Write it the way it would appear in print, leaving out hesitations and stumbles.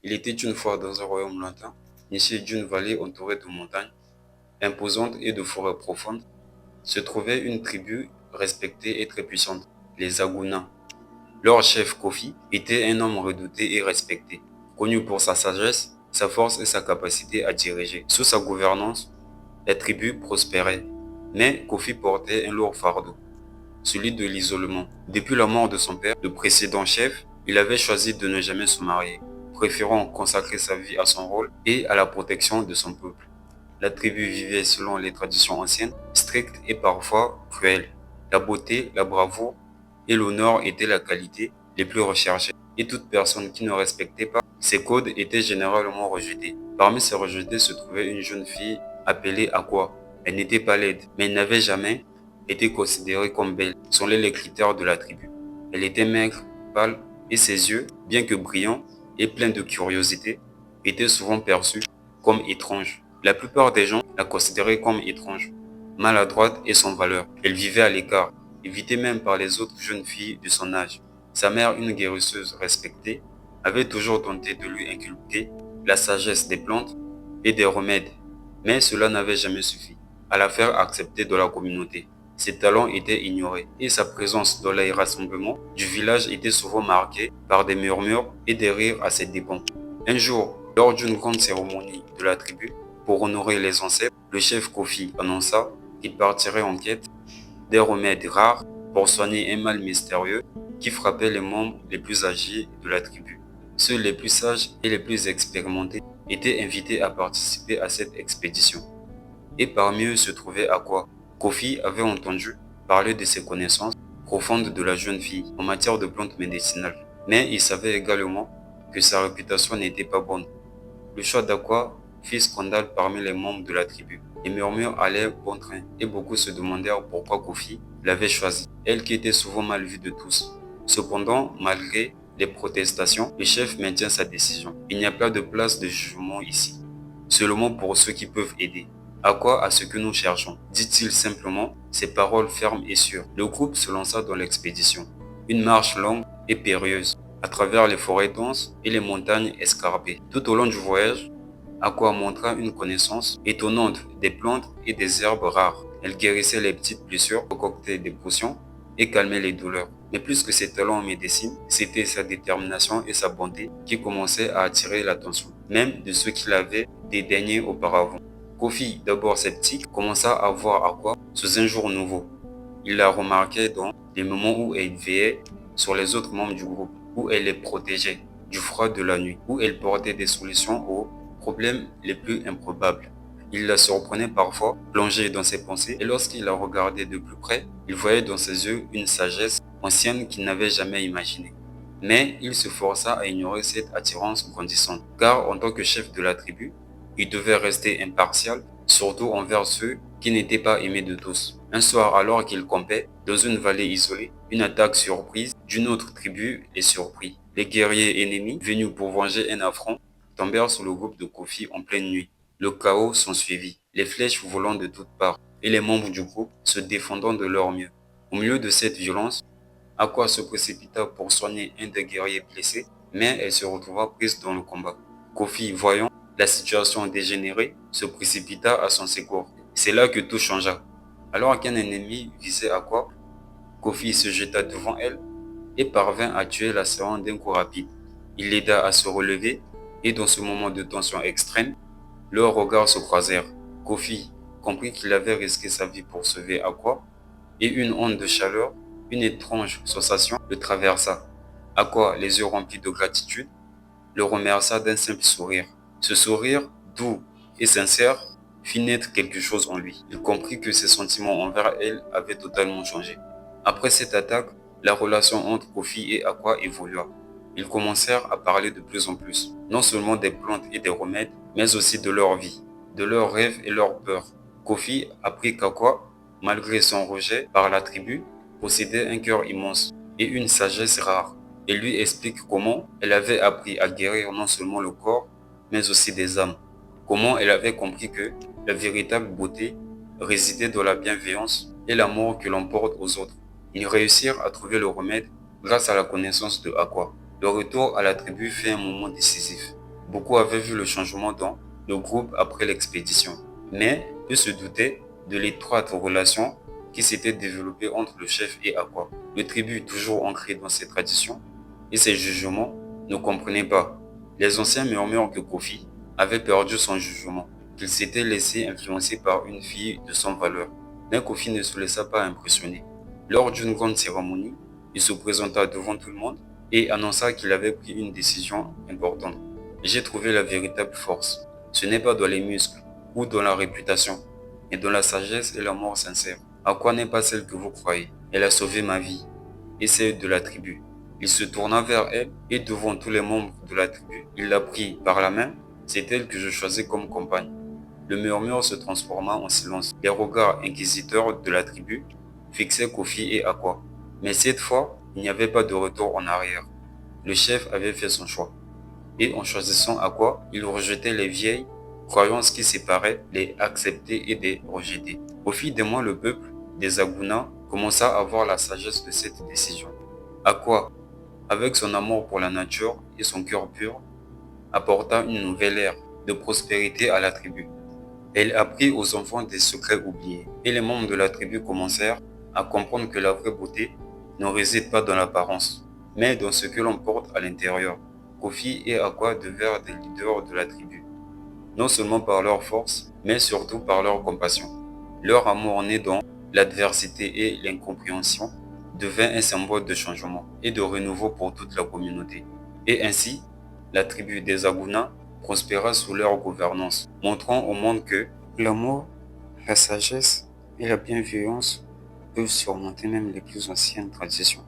Il était une fois dans un royaume lointain, niché d'une vallée entourée de montagnes imposantes et de forêts profondes, se trouvait une tribu respectée et très puissante, les Agounas. Leur chef Kofi était un homme redouté et respecté, connu pour sa sagesse, sa force et sa capacité à diriger. Sous sa gouvernance, la tribu prospérait. Mais Kofi portait un lourd fardeau, celui de l'isolement. Depuis la mort de son père, le précédent chef, il avait choisi de ne jamais se marier, préférant consacrer sa vie à son rôle et à la protection de son peuple. La tribu vivait selon les traditions anciennes, strictes et parfois cruelles. La beauté, la bravoure et l'honneur étaient la qualité les plus recherchées. Et toute personne qui ne respectait pas ces codes était généralement rejetée. Parmi ces rejetés se trouvait une jeune fille appelée Aqua. Elle n'était pas laide, mais elle n'avait jamais été considérée comme belle, selon les critères de la tribu. Elle était maigre, pâle, et ses yeux, bien que brillants et pleins de curiosité, étaient souvent perçus comme étranges. La plupart des gens la considéraient comme étrange, maladroite et sans valeur. Elle vivait à l'écart, évitée même par les autres jeunes filles de son âge. Sa mère, une guérisseuse respectée, avait toujours tenté de lui inculquer la sagesse des plantes et des remèdes, mais cela n'avait jamais suffi à la faire accepter de la communauté. Ses talents étaient ignorés et sa présence dans les rassemblements du village était souvent marquée par des murmures et des rires à ses dépens. Un jour, lors d'une grande cérémonie de la tribu, pour honorer les ancêtres, le chef Kofi annonça qu'il partirait en quête des remèdes rares pour soigner un mal mystérieux qui frappait les membres les plus âgés de la tribu. Ceux les plus sages et les plus expérimentés étaient invités à participer à cette expédition. Et parmi eux se trouvait Aqua. Kofi avait entendu parler de ses connaissances profondes de la jeune fille en matière de plantes médicinales. Mais il savait également que sa réputation n'était pas bonne. Le choix d'Aqua fit scandale parmi les membres de la tribu. Les murmures allaient bon train et beaucoup se demandèrent pourquoi Kofi l'avait choisi, elle qui était souvent mal vue de tous. Cependant, malgré les protestations, le chef maintient sa décision. Il n'y a pas de place de jugement ici, seulement pour ceux qui peuvent aider. À quoi à ce que nous cherchons, dit-il simplement, ses paroles fermes et sûres. Le groupe se lança dans l'expédition. Une marche longue et périlleuse, à travers les forêts denses et les montagnes escarpées. Tout au long du voyage, Aqua montra une connaissance étonnante des plantes et des herbes rares. Elle guérissait les petites blessures, concoctait des potions et calmait les douleurs. Mais plus que ses talents en médecine, c'était sa détermination et sa bonté qui commençaient à attirer l'attention, même de ceux qui l'avaient dédaigné auparavant. Kofi, d'abord sceptique, commença à voir Aqua sous un jour nouveau. Il la remarquait dans les moments où elle veillait sur les autres membres du groupe, où elle les protégeait du froid de la nuit, où elle portait des solutions aux problèmes les plus improbables. Il la surprenait parfois, plongée dans ses pensées, et lorsqu'il la regardait de plus près, il voyait dans ses yeux une sagesse ancienne qu'il n'avait jamais imaginée. Mais il se força à ignorer cette attirance grandissante, car en tant que chef de la tribu, il devait rester impartial, surtout envers ceux qui n'étaient pas aimés de tous. Un soir, alors qu'il campait dans une vallée isolée, une attaque surprise d'une autre tribu les surprit. Les guerriers ennemis, venus pour venger un affront, tombèrent sur le groupe de Kofi en pleine nuit. Le chaos s'ensuivit, les flèches volant de toutes parts, et les membres du groupe se défendant de leur mieux. Au milieu de cette violence, Aqua se précipita pour soigner un des guerriers blessés, mais elle se retrouva prise dans le combat. Kofi, voyant la situation dégénérer, se précipita à son secours. C'est là que tout changea. Alors qu'un ennemi visait Aqua, Kofi se jeta devant elle et parvint à tuer l'assaillant d'un coup rapide. Il l'aida à se relever et dans ce moment de tension extrême, leurs regards se croisèrent. Kofi comprit qu'il avait risqué sa vie pour sauver Aqua et une onde de chaleur, une étrange sensation le traversa. Aqua, les yeux remplis de gratitude, le remercia d'un simple sourire. Ce sourire, doux et sincère, fit naître quelque chose en lui. Il comprit que ses sentiments envers elle avaient totalement changé. Après cette attaque, la relation entre Kofi et Aqua évolua. Ils commencèrent à parler de plus en plus, non seulement des plantes et des remèdes, mais aussi de leur vie, de leurs rêves et leurs peurs. Kofi apprit qu'Aqua, malgré son rejet par la tribu, possédait un cœur immense et une sagesse rare. Il lui explique comment elle avait appris à guérir non seulement le corps, mais aussi des âmes. Comment elle avait compris que la véritable beauté résidait dans la bienveillance et l'amour que l'on porte aux autres. Ils réussirent à trouver le remède grâce à la connaissance de Aqua. Le retour à la tribu fut un moment décisif. Beaucoup avaient vu le changement dans le groupe après l'expédition, mais eux se doutaient de l'étroite relation qui s'était développée entre le chef et Aqua. Le tribut, toujours ancré dans ses traditions et ses jugements, ne comprenait pas. Les anciens murmurent que Kofi avait perdu son jugement, qu'il s'était laissé influencer par une fille de sans valeur. Mais Kofi ne se laissa pas impressionner. Lors d'une grande cérémonie, il se présenta devant tout le monde et annonça qu'il avait pris une décision importante. J'ai trouvé la véritable force. Ce n'est pas dans les muscles ou dans la réputation, mais dans la sagesse et l'amour sincère. Aqua n'est pas celle que vous croyez. Elle a sauvé ma vie et celle de la tribu. Il se tourna vers elle et devant tous les membres de la tribu, il la prit par la main. C'est elle que je choisis comme compagne. Le murmure se transforma en silence. Les regards inquisiteurs de la tribu fixaient Kofi et Aqua. Mais cette fois, il n'y avait pas de retour en arrière. Le chef avait fait son choix. Et en choisissant Aqua, il rejetait les vieilles croyances qui séparaient les accepter et les rejeter. Au fil des mois, le peuple des Aguna commença à voir la sagesse de cette décision. Aqua, avec son amour pour la nature et son cœur pur, apporta une nouvelle ère de prospérité à la tribu. Elle apprit aux enfants des secrets oubliés, et les membres de la tribu commencèrent à comprendre que la vraie beauté ne réside pas dans l'apparence, mais dans ce que l'on porte à l'intérieur. Kofi et Aqua devinrent des leaders de la tribu, non seulement par leur force, mais surtout par leur compassion. Leur amour né dans l'adversité et l'incompréhension devint un symbole de changement et de renouveau pour toute la communauté. Et ainsi, la tribu des Aguna prospéra sous leur gouvernance, montrant au monde que l'amour, la sagesse et la bienveillance peuvent surmonter même les plus anciennes traditions.